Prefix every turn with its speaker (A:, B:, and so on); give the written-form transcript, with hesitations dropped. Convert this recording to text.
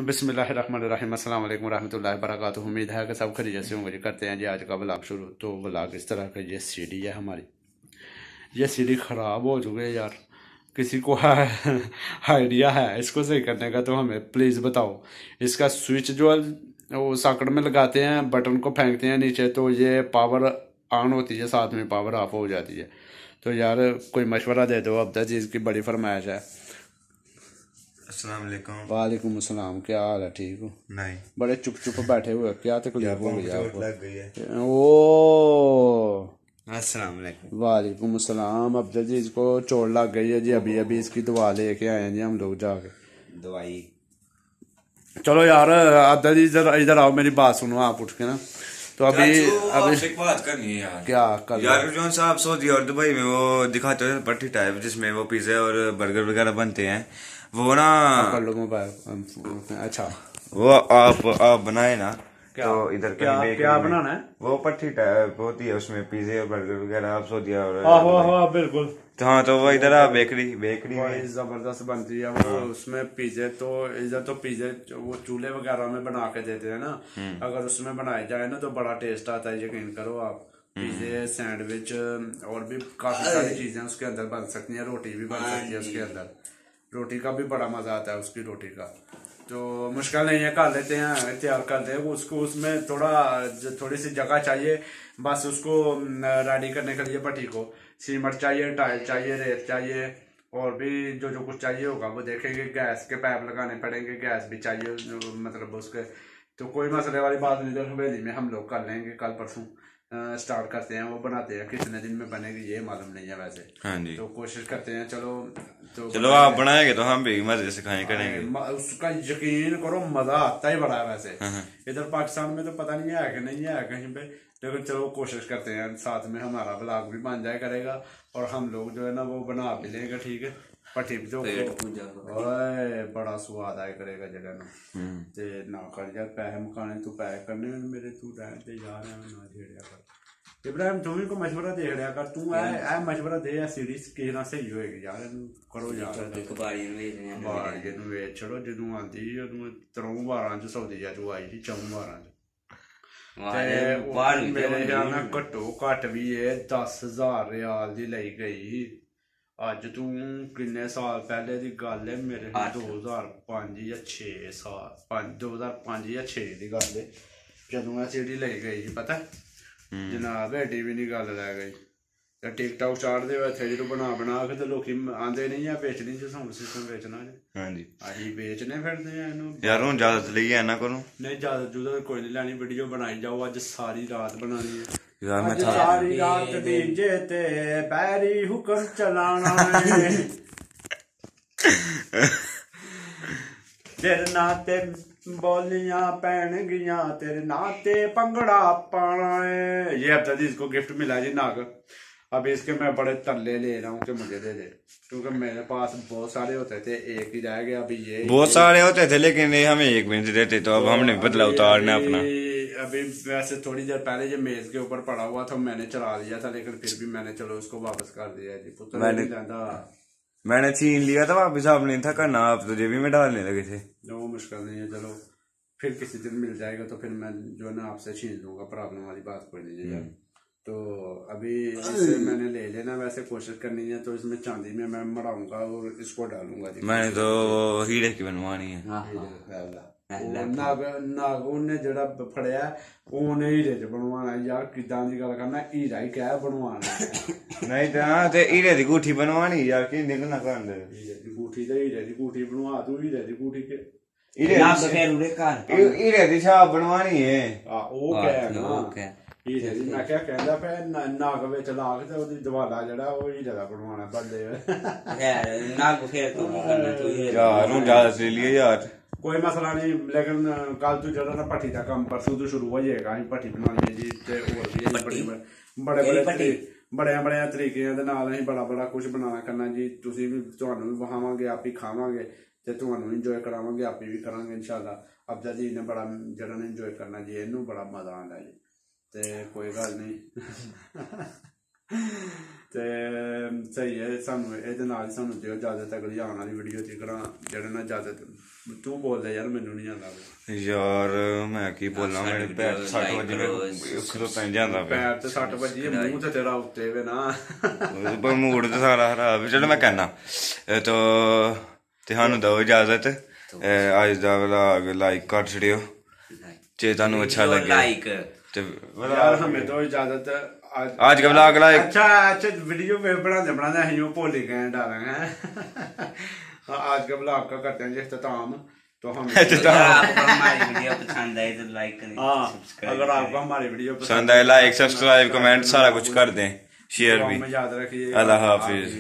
A: बिस्मिल्लाहिर्रहमानिर्रहीम, अस्सलाम वालेकुम रहमतुल्लाहि व बरकातुहू। उम्मीद है कि सब खैरियत से होंगे जी। करते हैं जी आज का व्लॉग शुरू। तो व्लॉग इस तरह का, ये सीढ़ी है हमारी, ये सीढ़ी ख़राब हो चुकी है यार। किसी को है आइडिया है इसको सही करने का तो हमें प्लीज़ बताओ। इसका स्विच जो वो सॉकेट में लगाते हैं, बटन को फेंकते हैं नीचे तो ये पावर ऑन होती है, साथ में पावर ऑफ हो जाती है। तो यार कोई मशवरा दे दो, अब तक चीज़ की बड़ी फरमाइश है।
B: अस्सलाम वालेकुम।
A: वालेकुम अस्सलाम, क्या हाल है? ठीक हो?
B: नहीं,
A: बड़े चुप चुप बैठे हुए, क्या तकलीफ हो गई
B: चोट
A: आपको?
B: लग गई है।
A: ओ
B: अस्सलाम वालेकुम।
A: वालेकुम अस्सलाम। अफजल जी इसको चोट लग गई है जी, अभी अभी इसकी दवा लेके आए हैं जी हम लोग जाके।
B: दवाई
A: चलो यार अफजल जी इधर इधर आओ, मेरी बात सुनो आप उठ के ना। तो अभी
B: आपसे एक बात करनी है यार।
A: क्या कर
B: यार जो साहब सऊदी और दुबई में वो दिखाते हैं पट्टी टाइप, जिसमें वो पिज्जा और बर्गर वगैरह बनते हैं, वो ना
A: कर लो मोबाइल। अच्छा
B: वो आप बनाए ना, तो इधर
A: क्या
B: कहीं
A: क्या
B: बेकरी में
A: बनाना है?
B: वो पट्टी टाइप होती है, उसमें पिज्जे और बर्गर वगैरह आप सऊदी और
A: आहो आहो बिल्कुल।
B: तो हाँ, तो वो इधर आप बेकरी
A: बड़ी
B: में
A: जबरदस्त बनती है वो। उसमें पिज्जे तो इधर तो पिज्जे वो चूल्हे वगैरह में बना के देते हैं ना, अगर उसमें बनाए जाए ना तो बड़ा टेस्ट आता है, यकीन करो आप। पिज्जे, सैंडविच और भी काफी सारी चीजें उसके अंदर बन सकती हैं, रोटी भी बन सकती है उसके अंदर। रोटी का भी बड़ा मजा आता है उसकी रोटी का। तो मुश्किल नहीं है, कर लेते हैं, तैयार कर दे उसको। उसमें थोड़ी सी जगह चाहिए बस उसको रेडी करने के लिए। भट्टी को सीमेंट चाहिए, टाइल चाहिए, रेत चाहिए, और भी जो जो कुछ चाहिए होगा वो देखेंगे। गैस के पाइप लगाने पड़ेंगे, गैस भी चाहिए मतलब उसके। तो कोई मसले वाली बात नहीं, तो हवेली में हम लोग कर लेंगे, कल परसों स्टार्ट करते हैं। वो बनाते हैं, कितने दिन में बनेगी ये मालूम नहीं है वैसे।
B: हाँ जी,
A: तो कोशिश करते हैं। चलो तो
B: चलो आप बनाएंगे तो हम भी मजे से खाएं करेंगे।
A: उसका यकीन करो मजा आता ही बड़ा है वैसे।
B: हाँ।
A: इधर पाकिस्तान में तो पता नहीं है कि नहीं है कहीं पे, लेकिन चलो कोशिश करते हैं, साथ में हमारा ब्लॉग भी बन जाए करेगा और हम लोग जो है ना वो बना भी लेंगे। ठीक है, पट्टी जो ओए बड़ा स्वाद आया करेगा जगह ना। ते ना कर यार, पैसे मकाने तू पैसे करने मेरे, तू रहने दे यार, ना छेड़िया कर। इब्राहिम तू भी को मशवरा दे रहा कर, तू ऐ मशवरा दे सीरीज किस ना सही होएगी यार, करो यार। बाड़िए ਨੂੰ ਵੇਚ ਛੜੋ, ਜਦੋਂ ਆਂਦੀ ਉਹਨੂੰ 3 ਵਾਰਾਂ ਚ ਸੌਦੀਆ ਚ ਆਈ ਸੀ, 4 ਵਾਰਾਂ ਚ। ਤੇ ਮੇਰੇ ਖਿਆਲ ਨਾਲ ਘੱਟੋ ਘੱਟ ਵੀ ਇਹ 10,000 ਰਿਆਲ ਦੀ ਲਈ ਗਈ। ਅੱਜ ਤੂੰ ਕਿੰਨੇ ਸਾਲ ਪਹਿਲੇ ਦੀ ਗੱਲ ਹੈ, ਮੇਰੇ 2005 ਜਾਂ 6 ਸਾਲ 2005 ਜਾਂ 6 ਦੀ ਗੱਲ ਹੈ, ਜਦੋਂ ਇਹ ਸੀਡੀ ਲਈ ਗਈ ਸੀ। ਪਤਾ ਜਨਾਬ ਐਡੀ ਵੀ ਨਹੀਂ ਗੱਲ ਲੈ ਗਈ। ਤੇ ਟਿਕਟੌਕ ਚਾੜਦੇ ਹੋਏ ਇੱਥੇ ਜਦੋਂ ਬਣਾ ਕੇ ਤੇ ਲੋਕੀ ਆਂਦੇ ਨਹੀਂ ਆ ਵੇਚਣੀ ਚ, ਸਾਊਂਡ ਸਿਸਟਮ ਵੇਚਣਾ ਜੀ। ਹਾਂਜੀ, ਅਸੀਂ ਵੇਚਨੇ ਫਿਰਦੇ ਆ ਇਹਨੂੰ ਯਾਰ। ਹੁਣ ਜ਼ਿਆਦਾ ਲਈ ਐ ਨਾ ਕਰੋ, ਨਹੀਂ ਜ਼ਿਆਦਾ ਜੁਦਾ ਕੋਈ ਨਹੀਂ ਲੈਣੀ। ਵੀਡੀਓ ਬਣਾਈ ਜਾਓ, ਅੱਜ ਸਾਰੀ ਰਾਤ ਬਣਾਣੀ ਹੈ ਯਾਰ। ਮੈਂ ਸਾਰੀ ਰਾਤ ਡੀਜੇ ਤੇ ਬੈਰੀ ਹੁਕਮ ਚਲਾਣਾ ਹੈ। ਤੇਰੇ ਨਾਂ ਤੇ बोलियां पैणगियां, तेरे ਨਾਂ ਤੇ पंगड़ा पाना है। ये अब तक इसको गिफ्ट मिला जी नाग। अब इसके मैं बड़े तरले ले रहा हूँ कि मुझे दे दे, क्योंकि मेरे पास बहुत सारे होते थे, एक ही रह गया। अभी ये
B: बहुत सारे होते थे लेकिन ये हमें एक भी नहीं देते, तो अब हमने बदला उतारना अपना।
A: अभी वैसे थोड़ी देर पहले ये मेज के ऊपर पड़ा हुआ था, मैंने चला लिया था, लेकिन फिर भी मैंने चलो उसको वापस कर दिया जी। पुत्र
B: मैंने छीन लिया था वापिस, आप नहीं था करना, आप तो जेबी में डालने लगे थे।
A: वो मुश्किल नहीं है, चलो फिर किसी दिन मिल जाएगा तो फिर मैं जो है ना आपसे छीन लूंगा, प्रॉब्लम वाली बात कोई नहीं है। तो अभी इसे मैंने ले लेना, वैसे कोशिश करनी है तो इसमें चांदी में मैं मढ़ाऊंगा और इसको डालूंगा।
B: मैंने तो हीरे की बनवानी है।
A: नागोन ने जड़ा फड़िया ਉਹਨੇ ਹੀਰੇ ਚ ਬਣਵਾਣਾ यार, किदां दी गल करना, हीरा ही क्या बनवाना
B: नहीं तो हाँ ते हीरे दी गूठी बनवानी यार, की निकलना कर दे
A: हीरे दी गूठी ते हीरे दी गूठी बनवा तू, हीरे दी गूठी के
B: हीरे दी छाप बनवानी है।
A: ਉਹ ਕਹਿ ਨਾ ਹੀਰੇ ਦੀ, ਮੈਂ ਕਿਹਾ ਕਹਿੰਦਾ ਫੇ ਨਗ ਵਿੱਚ ਲਾ ਕੇ ਤੇ ਉਹਦੀ ਦਵਾਲਾ ਜਿਹੜਾ ਉਹ ਹੀਰੇ ਦਾ ਬਣਵਾਣਾ ਬੱਲੇ
C: नग फेर तो
B: यार हूं ज्यादा ले लिए यार,
A: कोई मसला नहीं। लेकिन कल तू जरा ना भट्टी का काम परसों तो शुरू हो जाएगा। ਅਸੀਂ ਭੱਠੀ ਬਣਾਉਣੀ ਜੀ, ਤੇ ਹੋਰ ਵੀ ਬੜੇ ਤਰੀਕਿਆਂ ਦੇ ਨਾਲ ਅਸੀਂ ਬੜਾ ਕੁਝ ਬਣਾਉਣਾ ਕਰਨਾ ਜੀ। ਤੁਸੀਂ ਵੀ, ਤੁਹਾਨੂੰ ਵੀ ਵਹਾਵਾਂਗੇ, ਆਪ ਹੀ ਖਾਵਾਂਗੇ ਤੇ ਤੁਹਾਨੂੰ ਇੰਜੋਏ ਕਰਾਵਾਂਗੇ, ਆਪ ਵੀ ਕਰਾਂਗੇ ਇਨਸ਼ਾਅੱਲਾ। ਅਫਜ਼ਲ ਜੀ ਨੇ ਬੜਾ ਜਿਹੜਾ ਨੇ ਇੰਜੋਏ ਕਰਨਾ ਜੀ, ਇਹਨੂੰ ਬੜਾ ਮਜ਼ਾ ਆਉਂਦਾ ਜੀ। ਤੇ ਕੋਈ ਗੱਲ ਨਹੀਂ ਤੇ ਸਹੀ ਹੈ ਸਾਨੂੰ ਇਹਦੇ ਨਾਲ ਹੀ ਸਾਨੂੰ ਦਿਓ ਇਜਾਜ਼ਤ ਅਗਲੀ ਆਉਣ ਵਾਲੀ ਵੀਡੀਓ ਚ ਕਰਾਂ ਜਿਹੜੇ ਨਾਲ ਇਜਾਜ਼ਤ ਤੂੰ ਬੋਲਦਾ ਯਾਰ ਮੈਨੂੰ ਨਹੀਂ ਆਉਂਦਾ
B: ਯਾਰ ਮੈਂ ਕੀ ਬੋਲਾਂ ਮੇਰੇ ਪੈਰ 60 ਵਜੇ ਖਲੋਤਾ ਨਹੀਂ ਜਾਂਦਾ ਪਿਆ
A: ਪੈਰ ਤੇ 60 ਵਜੇ ਮੂੰਹ ਤੇ ਤੇਰਾ ਉੱਤੇ ਵੇ ਨਾ
B: ਪਰ ਮੂਡ ਤੇ ਸਾਰਾ ਖਰਾਬ ਚਲੋ ਮੈਂ ਕਹਿਣਾ ਤੇ ਸਾਨੂੰ ਦਿਓ ਇਜਾਜ਼ਤ ਅੱਜ ਦਾ ਵਲੌਗ ਲਾਈਕ ਕਰ ਛੜਿਓ ਜੇ ਤੁਹਾਨੂੰ ਅੱਛਾ ਲੱਗੇ
C: लाइक
B: ਤੇ
A: यार हमें तो इजाजत
B: आज का व्लॉग लाइक
A: अच्छा वीडियो पे बनाते बनाते हम भूल ही गए डालेंगे आज का व्लॉग का करते हैं इख्तिताम तो हम
C: आपको हमारी वीडियो पसंद आई तो लाइक करें
A: हाँ अगर आपको हमारी वीडियो
B: पसंद आए लाइक सब्सक्राइब कमेंट सारा कुछ कर दें शेयर भी
A: याद रखिए
B: अल्लाह हाफिज।